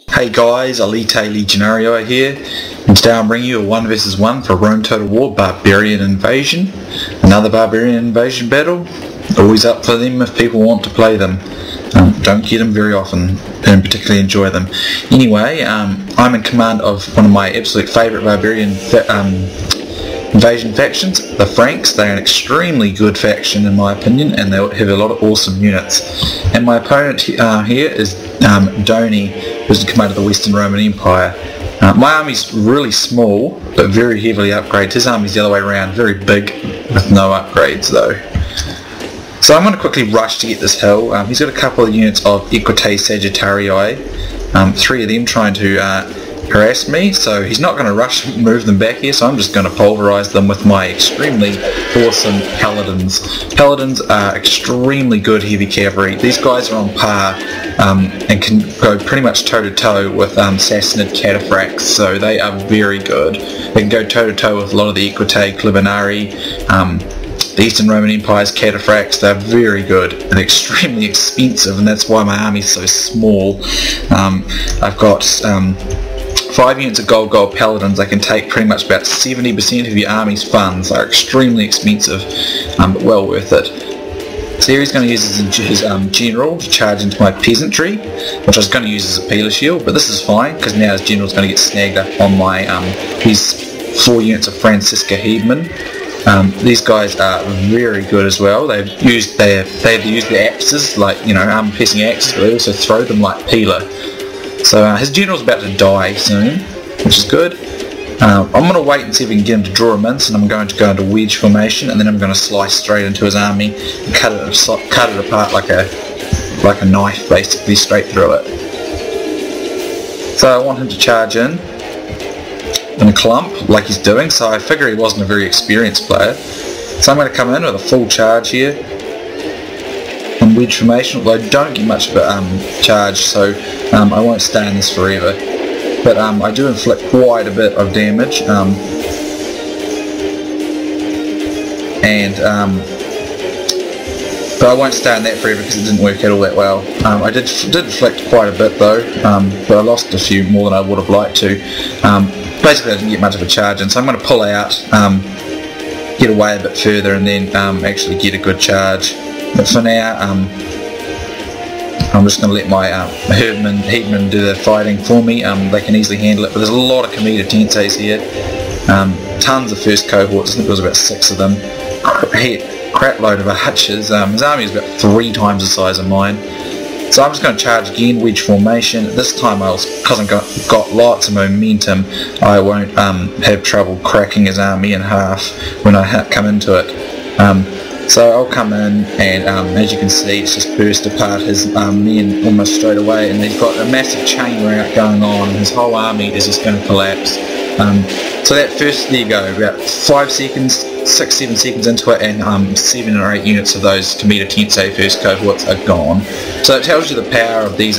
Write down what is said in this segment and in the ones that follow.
Hey guys, Elite Legionario here, and today I'm bringing you a 1 vs 1 for Rome Total War Barbarian Invasion. Another Barbarian Invasion battle, always up for them if people want to play them. Don't get them very often, and particularly enjoy them. Anyway, I'm in command of one of my absolute favourite Barbarian Invasion factions, the Franks. They're an extremely good faction in my opinion, and they have a lot of awesome units. And my opponent here is Doni, who's in command of the Western Roman Empire. My army's really small, but very heavily upgraded. His army's the other way around, very big, with no upgrades though. So I'm going to quickly rush to get this hill. He's got a couple of units of Equitae Sagittarii, 3 of them trying to harass me, so he's not going to rush and move them back here, so I'm just going to pulverize them with my extremely awesome paladins. Paladins are extremely good heavy cavalry. These guys are on par and can go pretty much toe to toe with Sassanid cataphracts, so they are very good. They can go toe to toe with a lot of the Equitae Clibanarii, the Eastern Roman Empire's cataphracts. They're very good and extremely expensive, and that's why my army's so small. I've got 5 units of gold paladins. They can take pretty much about 70% of your army's funds. They're extremely expensive, but well worth it. So here he's going to use his general to charge into my peasantry, which I was going to use as a peeler shield, but this is fine because now his general's going to get snagged up on my his 4 units of Francisca Heedman. These guys are very good as well. They've used the axes, like, you know, armor-piercing axes, but they also throw them like peeler. So his general's about to die soon, which is good. I'm going to wait and see if we can get him to draw a mince, and I'm going to go into wedge formation, and then I'm going to slice straight into his army and cut it apart like a knife, basically, straight through it. So I want him to charge in a clump like he's doing, so I figure he wasn't a very experienced player. So I'm going to come in with a full charge here in wedge formation, although I don't get much of a charge, so I won't stay in this forever. But I do inflict quite a bit of damage, but I won't stay in that forever because it didn't work out all that well. I did inflict quite a bit though, but I lost a few more than I would have liked to. Basically I didn't get much of a charge in, so I'm going to pull out, get away a bit further, and then actually get a good charge. But for now, I'm just going to let my Heedman do the fighting for me. They can easily handle it, but there's a lot of Comita Tenses here. Tons of first cohorts. I think there was about 6 of them. Crap load of archers. His army is about 3 times the size of mine. So I'm just going to charge again, wedge formation. This time, because I've got lots of momentum, I won't have trouble cracking his army in half when I come into it. So I'll come in, and as you can see, it's just burst apart his men almost straight away, and he's got a massive chain rout going on, and his whole army is just going to collapse. So that first, there you go, about 5 seconds, 6-7 seconds into it, and 7 or 8 units of those Comita Tense first cohorts are gone. So it tells you the power of these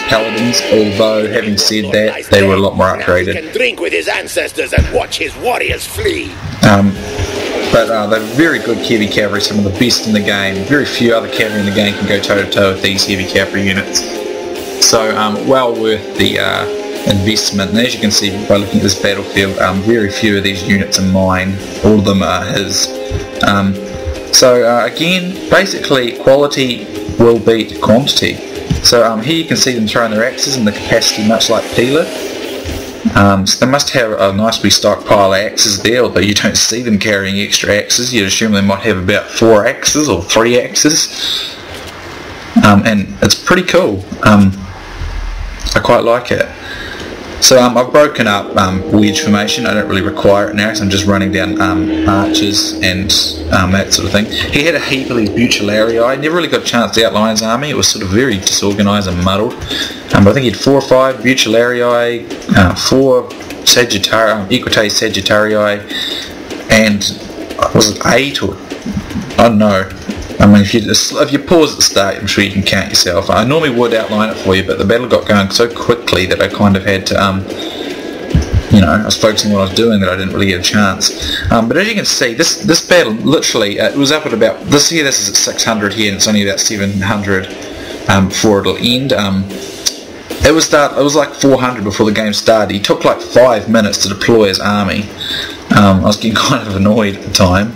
paladins, although having said that, they were a lot more upgraded. He can drink with his ancestors and watch his warriors flee. But they're very good heavy cavalry, some of the best in the game. Very few other cavalry in the game can go toe to toe with these heavy cavalry units. So well worth the investment. And as you can see by looking at this battlefield, very few of these units are mine. All of them are his. Again, basically quality will beat quantity. So here you can see them throwing their axes in the capacity much like peeler. So they must have a nicely stockpile of axes there, although you don't see them carrying extra axes. You'd assume they might have about 4 axes or 3 axes. And it's pretty cool. I quite like it. So I've broken up wedge formation. I don't really require it now because I'm just running down archers and that sort of thing. He had a heap of these Bucellarii. I never really got a chance to outline his army. It was sort of very disorganised and muddled. But I think he had 4 or 5 Bucellarii, 4 Equitae Sagittarii, and was it 8 or I don't know. I mean, if you pause at the start, I'm sure you can count yourself. I normally would outline it for you, but the battle got going so quickly that I kind of had to, I was focusing on what I was doing that I didn't really get a chance. But as you can see, this battle literally, it was up at about, this is at 600 here, and it's only about 700 before it'll end. it was like 400 before the game started. He took like 5 minutes to deploy his army. I was getting kind of annoyed at the time.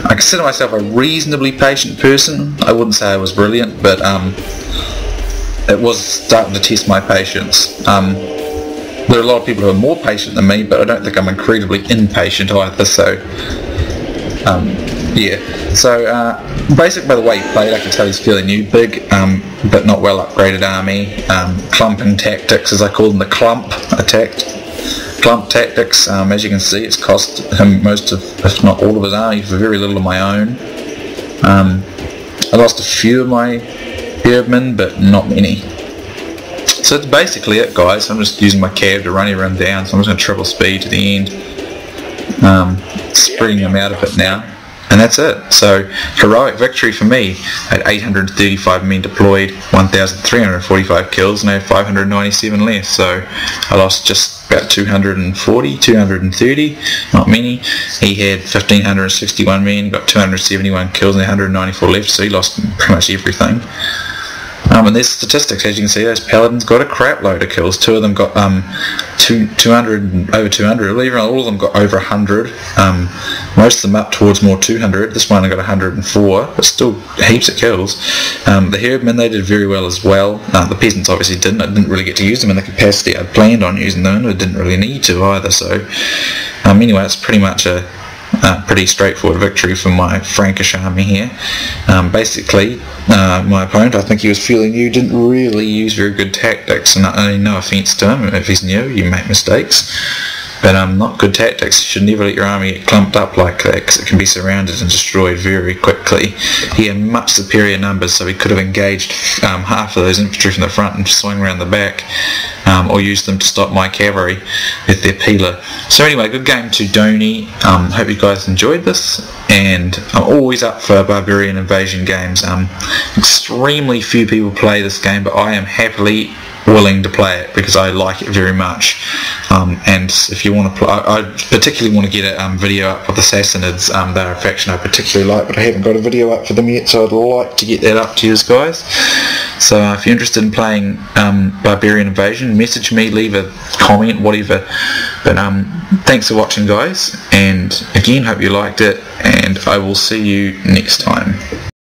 I consider myself a reasonably patient person. I wouldn't say I was brilliant, but it was starting to test my patience. There are a lot of people who are more patient than me, but I don't think I'm incredibly impatient either, so yeah. So basic by the way he played, I can tell he's fairly new. Big but not well upgraded army. Clumping tactics, as I call them, the clump tactics. As you can see, it's cost him most of, if not all of his army for very little of my own. I lost a few of my herdmen, but not many. So that's basically it, guys. I'm just using my cab to run everyone down, so I'm just going to triple speed to the end. Spreading them out a bit now. And that's it. So, heroic victory for me. I had 835 men deployed, 1,345 kills, and I had 597 less. So, I lost just about 240, 230, not many. He had 1,561 men, got 271 kills and 194 left, so he lost pretty much everything. And there's statistics, as you can see, those paladins got a crap load of kills. Two of them got 200, over 200, all of them got over 100. Most of them up towards more 200. This one I got 104, but still heaps of kills. The herdmen, they did very well as well. The peasants obviously didn't. I didn't really get to use them in the capacity I'd planned on using them, and I didn't really need to either. So anyway, it's pretty much a pretty straightforward victory for my Frankish army here. Basically, my opponent, I think he was feeling new, didn't really use very good tactics, and I mean, no offence to him, if he's new, you make mistakes, but not good tactics. You should never let your army get clumped up like that, because it can be surrounded and destroyed very quickly. He had much superior numbers, so he could have engaged half of those infantry from the front and swung around the back, or used them to stop my cavalry with their peeler. So anyway, good game to Doni. Hope you guys enjoyed this, and I'm always up for Barbarian Invasion games. Extremely few people play this game, but I am happily willing to play it because I like it very much. And if you want to play, I particularly want to get a video up with the Sassanids. They're a faction I particularly like, but I haven't got a video up for them yet, so I'd like to get that up to you guys. So if you're interested in playing Barbarian Invasion, message me, leave a comment, whatever. But thanks for watching, guys, and again, hope you liked it, and I will see you next time.